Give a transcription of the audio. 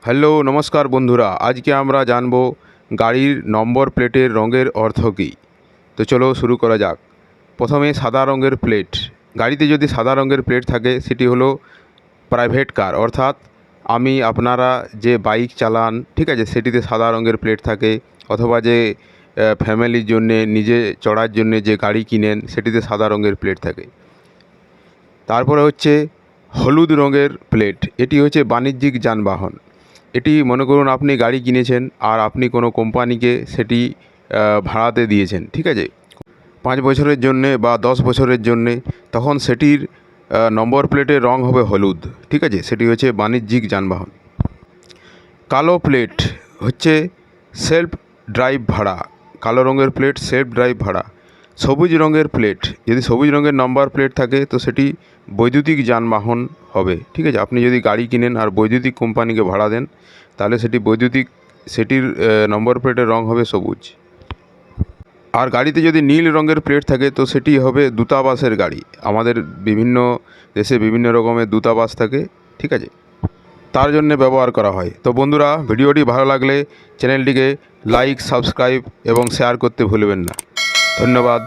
Hello নমস্কার বন্ধুরা, আজকে আমরা জানব গাড়ির নম্বর প্লেটের রঙের অর্থ কী। তো চলো শুরু করা যাক। প্রথমে সাদা রঙের প্লেট। গাড়িতে যদি সাদা রঙের প্লেট থাকে সেটি হলো প্রাইভেট কার, অর্থাৎ আপনারা যে বাইক চালান, ঠিক আছে, সেটিতে সাদা রঙের প্লেট থাকে। অথবা যে ফ্যামিলির জন্যে, নিজে চড়ার জন্যে যে গাড়ি কিনেন সেটিতে সাদা রঙের প্লেট থাকে। তারপরে হচ্ছে হলুদ রঙের প্লেট। এটি হচ্ছে বাণিজ্যিক যানবাহন। এটি মনে করুন আপনি গাড়ি কিনেছেন আর আপনি কোনো কোম্পানিকে সেটি ভাড়াতে দিয়েছেন, ঠিক আছে, 5 বছরের জন্যে বা 10 বছরের জন্যে। তখন সেটির নম্বর প্লেটের রং হবে হলুদ, ঠিক আছে, সেটি হচ্ছে বাণিজ্যিক যানবাহন। কালো প্লেট হচ্ছে সেলফ ড্রাইভ ভাড়া। কালো রঙের প্লেট সেলফ ড্রাইভ ভাড়া। সবুজ রঙের প্লেট, যদি সবুজ রঙের নম্বর প্লেট থাকে তো সেটি বৈদ্যুতিক যানবাহন হবে, ঠিক আছে। আপনি যদি গাড়ি কিনেন আর বৈদ্যুতিক কোম্পানিকে ভাড়া দেন তাহলে সেটির নম্বর প্লেটের রং হবে সবুজ। আর গাড়িতে যদি নীল রঙের প্লেট থাকে তো সেটি হবে দূতাবাসের গাড়ি। আমাদের বিভিন্ন দেশে বিভিন্ন রকমের দূতাবাস থাকে, ঠিক আছে, তার জন্য ব্যবহার করা হয়। তো বন্ধুরা, ভিডিওটি ভালো লাগলে চ্যানেলটিকে লাইক, সাবস্ক্রাইব এবং শেয়ার করতে ভুলবেন না। ধন্যবাদ।